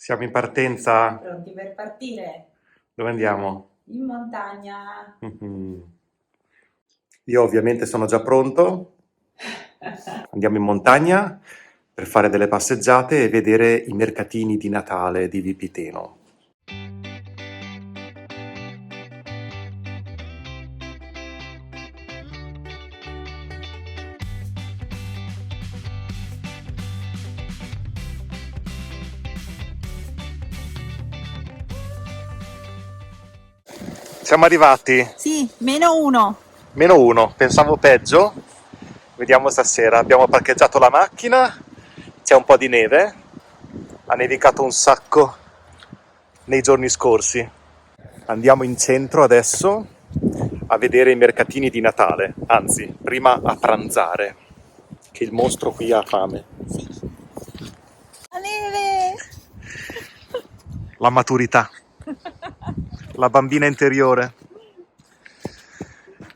Siamo in partenza. Pronti per partire? Dove andiamo? In montagna. Mhm. Io ovviamente sono già pronto. Andiamo in montagna per fare delle passeggiate e vedere i mercatini di Natale di Vipiteno. Siamo arrivati. Sì, -1. -1, pensavo peggio. Vediamo stasera. Abbiamo parcheggiato la macchina, c'è un po' di neve, ha nevicato un sacco nei giorni scorsi. Andiamo in centro adesso a vedere i mercatini di Natale, anzi, prima a pranzare, che il mostro qui ha fame. Sì. La neve! La maturità, la bambina interiore.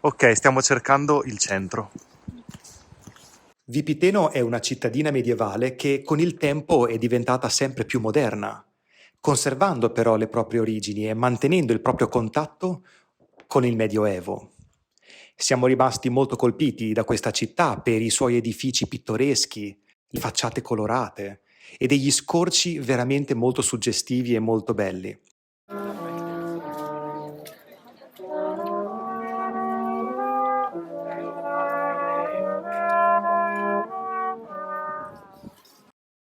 Ok, stiamo cercando il centro. Vipiteno è una cittadina medievale che con il tempo è diventata sempre più moderna, conservando però le proprie origini e mantenendo il proprio contatto con il Medioevo. Siamo rimasti molto colpiti da questa città per i suoi edifici pittoreschi, le facciate colorate e degli scorci veramente molto suggestivi e molto belli.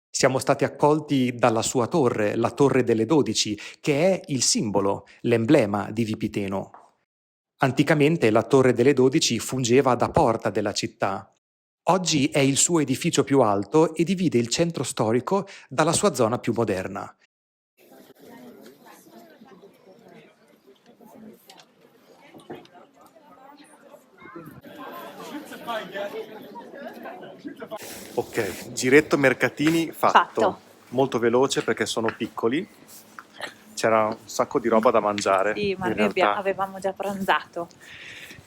Siamo stati accolti dalla sua torre, la Torre delle 12, che è il simbolo, l'emblema di Vipiteno. Anticamente la Torre delle 12 fungeva da porta della città. Oggi è il suo edificio più alto e divide il centro storico dalla sua zona più moderna. Ok, giretto mercatini fatto. Molto veloce perché sono piccoli. C'era un sacco di roba da mangiare. Sì, ma in noi realtà. avevamo già pranzato.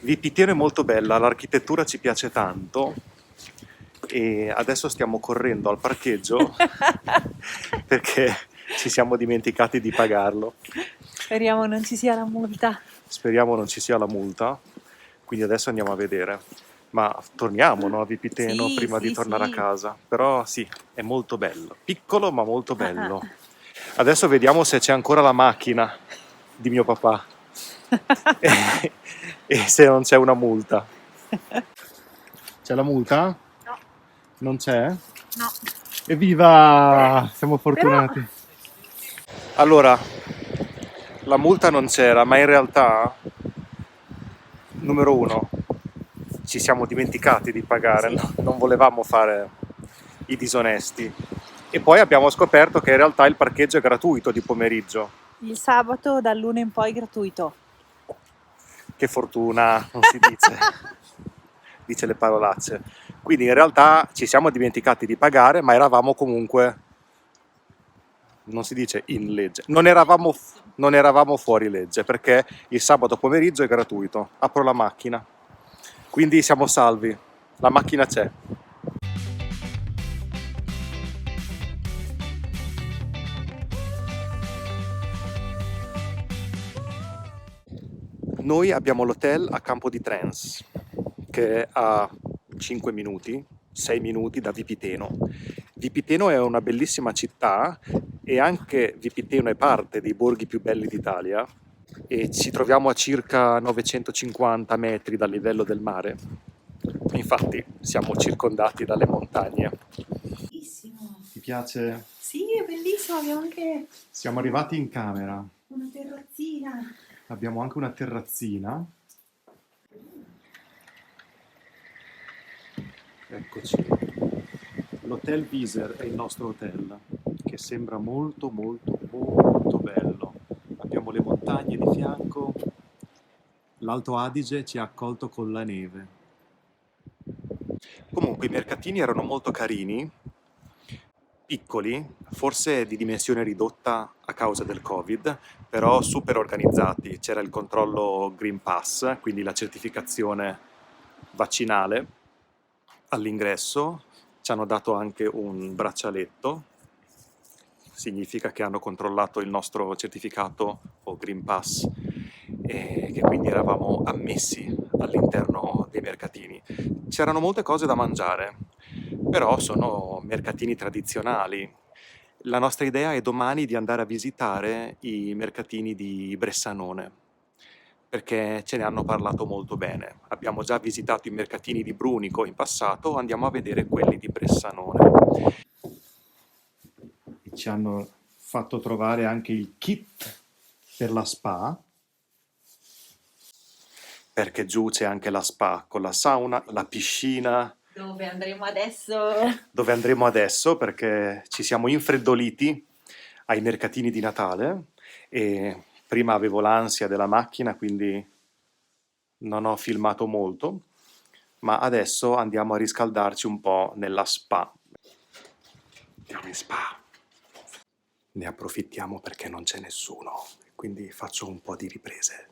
Vipiteno è molto bella, l'architettura ci piace tanto e adesso stiamo correndo al parcheggio perché ci siamo dimenticati di pagarlo. Speriamo non ci sia la multa. Speriamo non ci sia la multa, quindi adesso andiamo a vedere. Ma torniamo, no, a Vipiteno Sì, prima di sì, tornare a sì. casa. Però sì, è molto bello. Piccolo ma molto bello. Adesso vediamo se c'è ancora la macchina di mio papà e se non c'è una multa. C'è la multa? No, Non c'è? no. Evviva! Siamo fortunati. Allora, la multa non c'era, ma in realtà, numero uno, ci siamo dimenticati di pagare, Sì. no? Non volevamo fare i disonesti. E poi abbiamo scoperto che in realtà il parcheggio è gratuito di pomeriggio. Il sabato dall'1 in poi gratuito. Che fortuna, non si dice, dice le parolacce. Quindi in realtà ci siamo dimenticati di pagare, ma eravamo comunque, non si dice in legge, non eravamo fuori legge, perché il sabato pomeriggio è gratuito. Apro la macchina, quindi siamo salvi, la macchina c'è. Noi abbiamo l'hotel a Campo di Trens, che è a 5 minuti, 6 minuti da Vipiteno. Vipiteno è una bellissima città e anche Vipiteno è parte dei borghi più belli d'Italia e ci troviamo a circa 950 metri dal livello del mare. Infatti siamo circondati dalle montagne. Bellissimo. Ti piace? Sì, è bellissimo, abbiamo anche Siamo arrivati in camera. una terrazzina. Abbiamo anche una terrazzina. Eccoci. L'Hotel Viser è il nostro hotel, che sembra molto molto molto bello. Abbiamo le montagne di fianco. L'Alto Adige ci ha accolto con la neve. Comunque i mercatini erano molto carini, piccoli, forse di dimensione ridotta a causa del Covid, però super organizzati. C'era il controllo Green Pass, quindi la certificazione vaccinale all'ingresso. Ci hanno dato anche un braccialetto significa che hanno controllato il nostro certificato o Green Pass e che quindi eravamo ammessi all'interno dei mercatini. C'erano molte cose da mangiare, però sono mercatini tradizionali. La nostra idea è domani di andare a visitare i mercatini di Bressanone, perché ce ne hanno parlato molto bene. Abbiamo già visitato i mercatini di Brunico in passato, andiamo a vedere quelli di Bressanone. Ci hanno fatto trovare anche il kit per la spa, perché giù c'è anche la spa con la sauna, la piscina, Dove andremo adesso? dove andremo adesso perché ci siamo infreddoliti ai mercatini di Natale e prima avevo l'ansia della macchina, quindi non ho filmato molto, ma adesso andiamo a riscaldarci un po' nella spa. Andiamo in spa. Ne approfittiamo perché non c'è nessuno, quindi faccio un po' di riprese.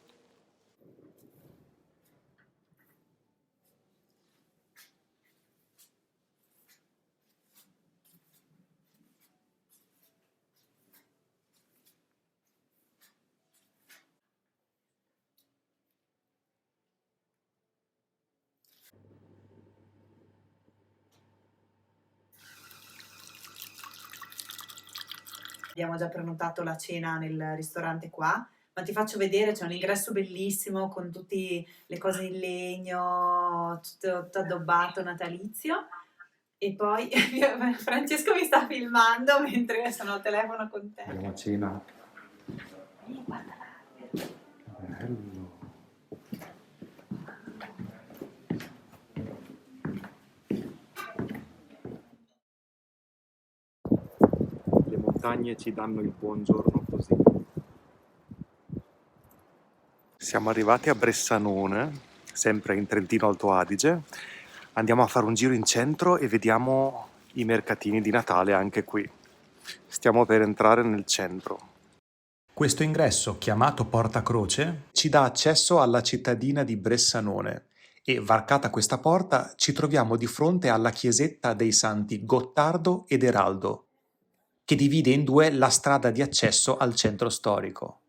Abbiamo già prenotato la cena nel ristorante qua, ma ti faccio vedere, c'è un ingresso bellissimo con tutte le cose in legno, tutto addobbato natalizio. E poi Francesco mi sta filmando mentre sono al telefono con te. Andiamo a cena. Guarda là. Bello. Le montagne ci danno il buongiorno così. Siamo arrivati a Bressanone, sempre in Trentino Alto Adige. Andiamo a fare un giro in centro e vediamo i mercatini di Natale anche qui. Stiamo per entrare nel centro. Questo ingresso, chiamato Porta Croce, ci dà accesso alla cittadina di Bressanone e, varcata questa porta, ci troviamo di fronte alla chiesetta dei santi Gottardo ed Eraldo, che divide in due la strada di accesso al centro storico.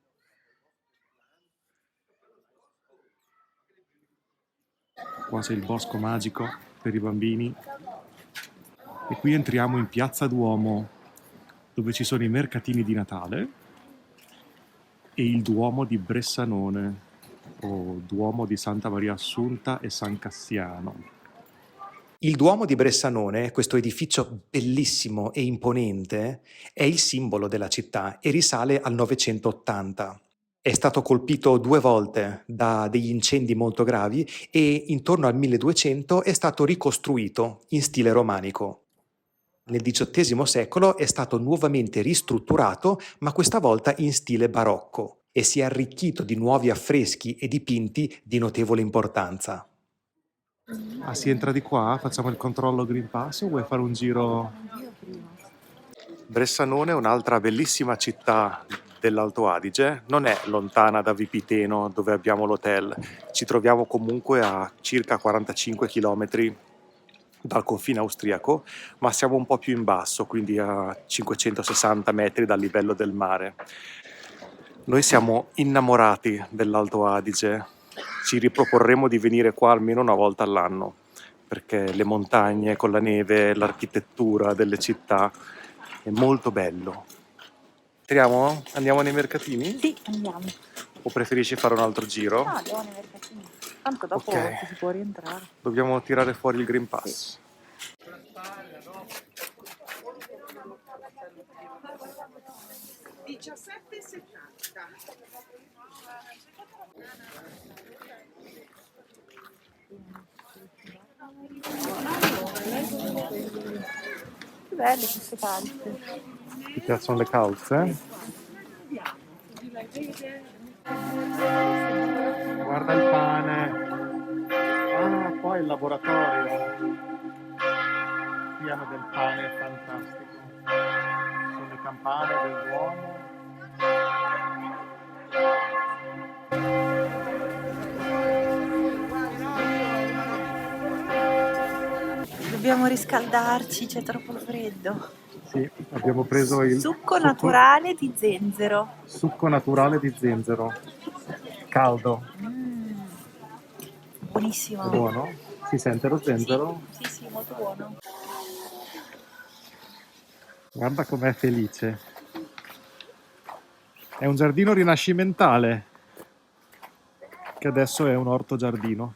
Qua c'è il bosco magico per i bambini e qui entriamo in Piazza Duomo, dove ci sono i mercatini di Natale e il Duomo di Bressanone o Duomo di Santa Maria Assunta e San Cassiano. Il Duomo di Bressanone, questo edificio bellissimo e imponente, è il simbolo della città e risale al 980. È stato colpito 2 volte da degli incendi molto gravi e intorno al 1200 è stato ricostruito in stile romanico. Nel XVIII secolo è stato nuovamente ristrutturato, ma questa volta in stile barocco, e si è arricchito di nuovi affreschi e dipinti di notevole importanza. Ah, si entra di qua? Facciamo il controllo Green Pass o vuoi fare un giro? Bressanone è un'altra bellissima città dell'Alto Adige, non è lontana da Vipiteno dove abbiamo l'hotel, ci troviamo comunque a circa 45 km dal confine austriaco, ma siamo un po' più in basso, quindi a 560 metri dal livello del mare. Noi siamo innamorati dell'Alto Adige, ci riproporremo di venire qua almeno una volta all'anno, perché le montagne con la neve, l'architettura delle città è molto bello. Entriamo? Andiamo nei mercatini? Sì, andiamo. O preferisci fare un altro giro? No, andiamo nei mercatini. Tanto dopo Ok. si può rientrare. Dobbiamo tirare fuori il Green Pass. Che belle queste calze. Ti piacciono le calze? Guarda il pane. Ah, qua è il laboratorio. Qui hanno del pane fantastico. Sono le campane del Duomo. Dobbiamo riscaldarci, c'è troppo freddo. Sì, abbiamo preso il Succo naturale di zenzero. succo naturale di zenzero, caldo. È Buonissimo. buono? Si sente lo zenzero? Sì, sì, molto buono. Guarda com'è felice. È un giardino rinascimentale, che adesso è un orto giardino.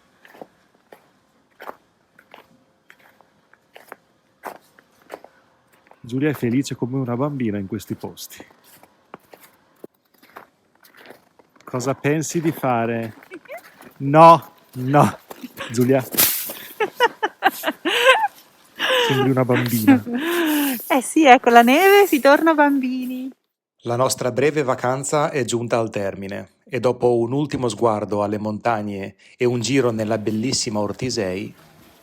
Giulia è felice come una bambina in questi posti. Cosa pensi di fare? No, no, Giulia, sembri una bambina. Eh sì, con la neve si torna bambini. La nostra breve vacanza è giunta al termine e dopo un ultimo sguardo alle montagne e un giro nella bellissima Ortisei,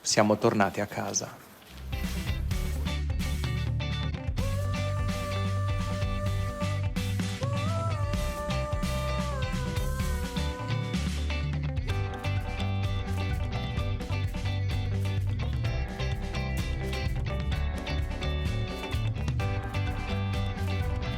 siamo tornati a casa.